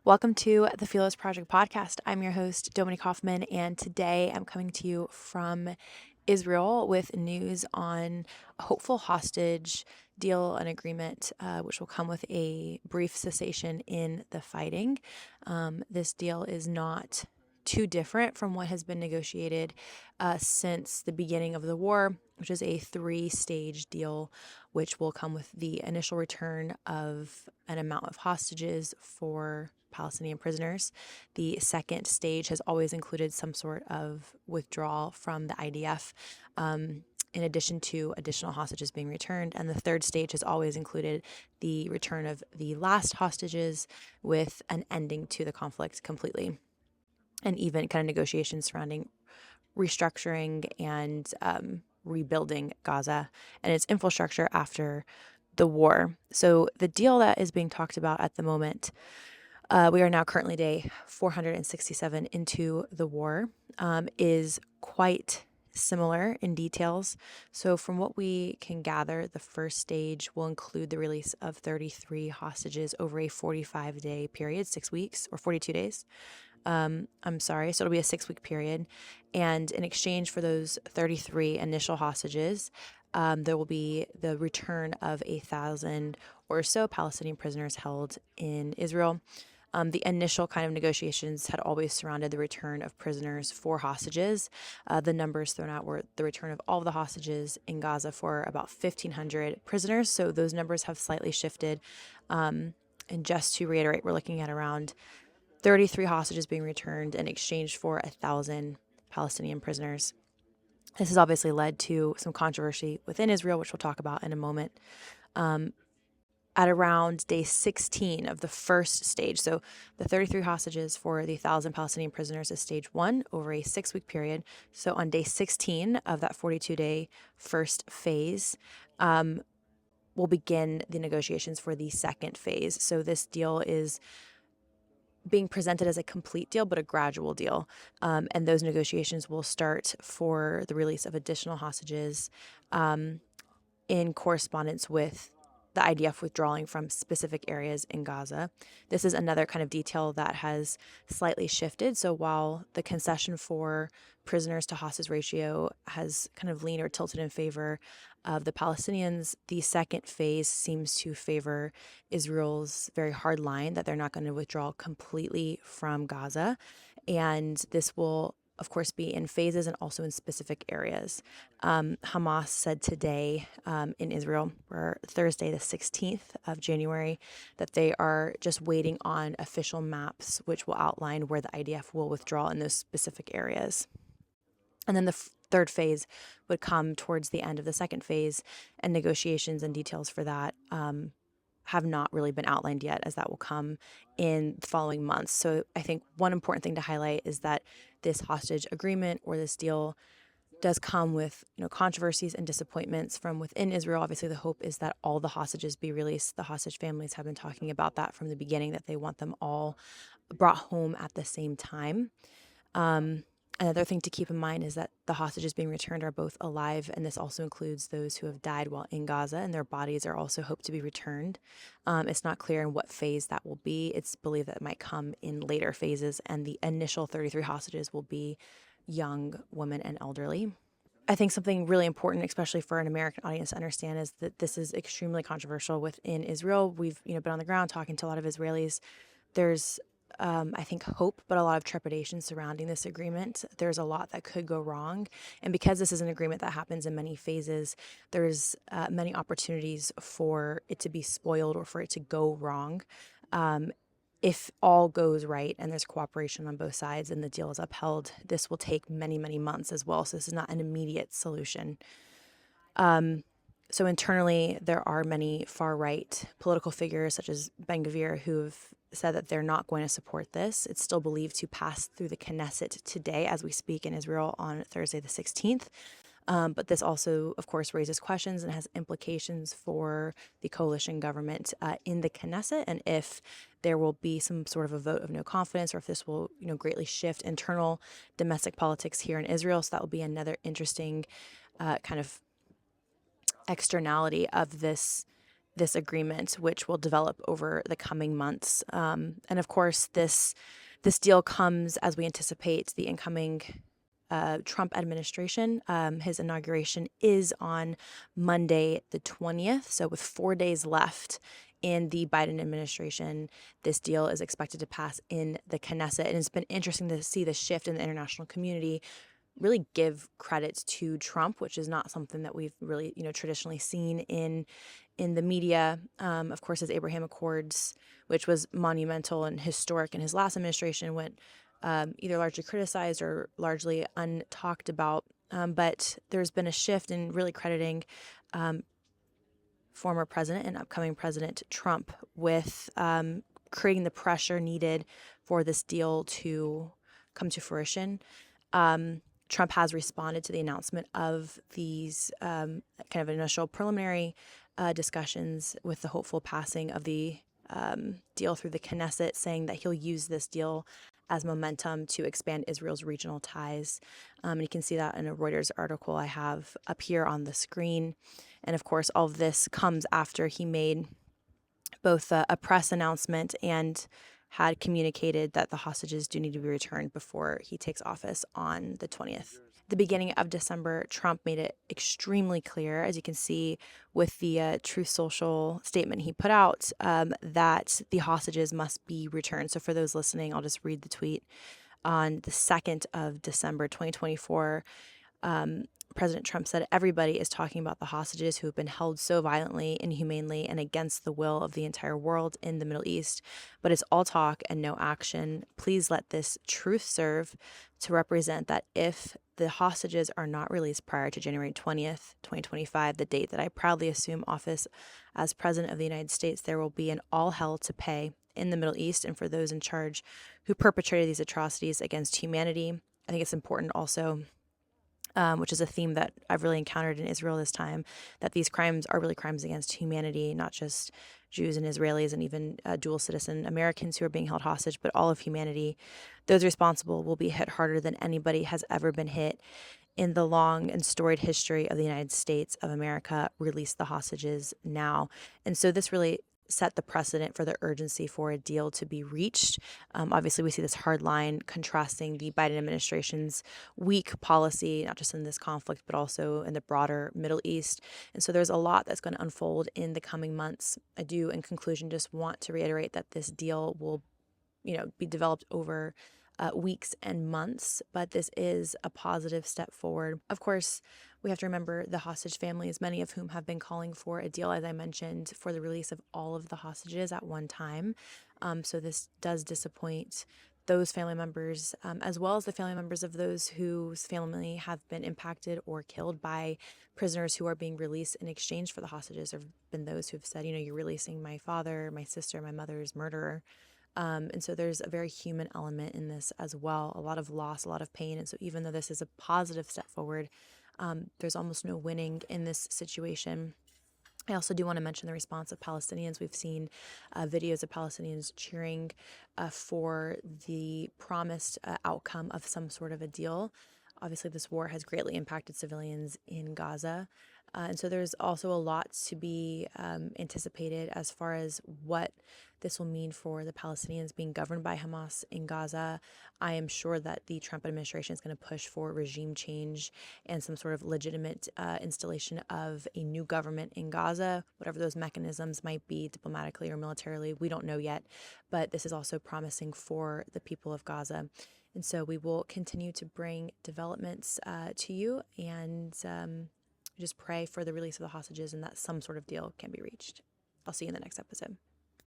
Welcome to the Philos Project podcast. I'm your host, Dominique Hoffman, and today I'm coming to you from Israel with news on a hopeful hostage deal, an agreement which will come with a brief cessation in the fighting. This deal is not too different from what has been negotiated since the beginning of the war, which is a three-stage deal, which will come with the initial return of an amount of hostages for Palestinian prisoners. The second stage has always included some sort of withdrawal from the IDF, in addition to additional hostages being returned. And the third stage has always included the return of the last hostages with an ending to the conflict completely, and even kind of negotiations surrounding restructuring and rebuilding Gaza and its infrastructure after the war. So the deal that is being talked about at the moment, we are now currently day 467 into the war, is quite similar in details. So from what we can gather, the first stage will include the release of 33 hostages over a 45-day period, 6 weeks or 42 days. So it'll be a 6-week period. And in exchange for those 33 initial hostages, there will be the return of 1,000 or so Palestinian prisoners held in Israel. The initial kind of negotiations had always surrounded the return of prisoners for hostages. The numbers thrown out were the return of all of the hostages in Gaza for about 1,500 prisoners. So those numbers have slightly shifted. And just to reiterate, we're looking at around 33 hostages being returned in exchange for 1,000 Palestinian prisoners. This has obviously led to some controversy within Israel, which we'll talk about in a moment. At around day 16 of the first stage, so the 33 hostages for the 1,000 Palestinian prisoners is stage one over a 6-week period. So on day 16 of that 42-day first phase, we'll begin the negotiations for the second phase. So this deal is being presented as a complete deal, but a gradual deal. And those negotiations will start for the release of additional hostages in correspondence with the IDF withdrawing from specific areas in Gaza. This is another kind of detail that has slightly shifted. So while the concession for prisoners to hostage ratio has kind of leaned or tilted in favor of the Palestinians, the second phase seems to favor Israel's very hard line that they're not going to withdraw completely from Gaza. And this will, of course, be in phases and also in specific areas. Hamas said today in Israel, or Thursday, the 16th of January, that they are just waiting on official maps, which will outline where the IDF will withdraw in those specific areas. And then the third phase would come towards the end of the second phase, and negotiations and details for that have not really been outlined yet, as that will come in the following months. So I think one important thing to highlight is that this hostage agreement or this deal does come with, controversies and disappointments from within Israel. Obviously, the hope is that all the hostages be released. The hostage families have been talking about that from the beginning, that they want them all brought home at the same time. Another thing to keep in mind is that the hostages being returned are both alive, and this also includes those who have died while in Gaza, and their bodies are also hoped to be returned. It's not clear in what phase that will be. It's believed that it might come in later phases, and the initial 33 hostages will be young women and elderly. I think something really important, especially for an American audience to understand, is that this is extremely controversial within Israel. We've been on the ground talking to a lot of Israelis. There's I think hope, but a lot of trepidation surrounding this agreement. There's a lot that could go wrong. And because this is an agreement that happens in many phases, there's many opportunities for it to be spoiled or for it to go wrong. If all goes right and there's cooperation on both sides and the deal is upheld, this will take many, many months as well. So this is not an immediate solution. So internally, there are many far-right political figures, such as Ben-Gvir, who have said that they're not going to support this. It's still believed to pass through the Knesset today as we speak in Israel on Thursday the 16th. But this also, of course, raises questions and has implications for the coalition government in the Knesset, and if there will be some sort of a vote of no confidence, or if this will, greatly shift internal domestic politics here in Israel. So that will be another interesting kind of externality of this this agreement, which will develop over the coming months. And of course, this deal comes as we anticipate the incoming Trump administration. His inauguration is on Monday, the 20th. So with 4 days left in the Biden administration, this deal is expected to pass in the Knesset. And it's been interesting to see the shift in the international community really give credit to Trump, which is not something that we've really, traditionally seen in the media. Of course, his Abraham Accords, which was monumental and historic in his last administration, went either largely criticized or largely untalked about. But there's been a shift in really crediting former president and upcoming President Trump with creating the pressure needed for this deal to come to fruition. Trump has responded to the announcement of these kind of initial preliminary discussions with the hopeful passing of the deal through the Knesset, saying that he'll use this deal as momentum to expand Israel's regional ties. And you can see that in a Reuters article I have up here on the screen. And of course, all of this comes after he made both a press announcement and had communicated that the hostages do need to be returned before he takes office on the 20th. The beginning of December, Trump made it extremely clear, as you can see with the Truth Social statement he put out, that the hostages must be returned. So for those listening, I'll just read the tweet. On the 2nd of December, 2024, President Trump said, "Everybody is talking about the hostages who have been held so violently, inhumanely, and against the will of the entire world in the Middle East. But it's all talk and no action. Please let this truth serve to represent that if the hostages are not released prior to January 20th, 2025, the date that I proudly assume office as President of the United States, there will be an all hell to pay in the Middle East and for those in charge who perpetrated these atrocities against humanity." I think it's important also, which is a theme that I've really encountered in Israel this time, that these crimes are really crimes against humanity, not just Jews and Israelis and even dual citizen Americans who are being held hostage, but all of humanity. Those responsible will be hit harder than anybody has ever been hit in the long and storied history of the United States of America. Release the hostages now. And so this really set the precedent for the urgency for a deal to be reached. Obviously, we see this hard line contrasting the Biden administration's weak policy, not just in this conflict, but also in the broader Middle East. And so there's a lot that's going to unfold in the coming months. I do, in conclusion, just want to reiterate that this deal will, be developed over weeks and months, but this is a positive step forward. Of course, we have to remember the hostage families, many of whom have been calling for a deal, as I mentioned, for the release of all of the hostages at one time. So this does disappoint those family members, as well as the family members of those whose family have been impacted or killed by prisoners who are being released in exchange for the hostages. There have been those who have said, you're releasing my father, my sister, my mother's murderer. And so there's a very human element in this as well, a lot of loss, a lot of pain. And so even though this is a positive step forward, there's almost no winning in this situation. I also do want to mention the response of Palestinians. We've seen videos of Palestinians cheering for the promised outcome of some sort of a deal. Obviously, this war has greatly impacted civilians in Gaza. And so there's also a lot to be anticipated as far as what this will mean for the Palestinians being governed by Hamas in Gaza. I am sure that the Trump administration is going to push for regime change and some sort of legitimate installation of a new government in Gaza, whatever those mechanisms might be, diplomatically or militarily. We don't know yet, but this is also promising for the people of Gaza. And so we will continue to bring developments to you and just pray for the release of the hostages and that some sort of deal can be reached. I'll see you in the next episode.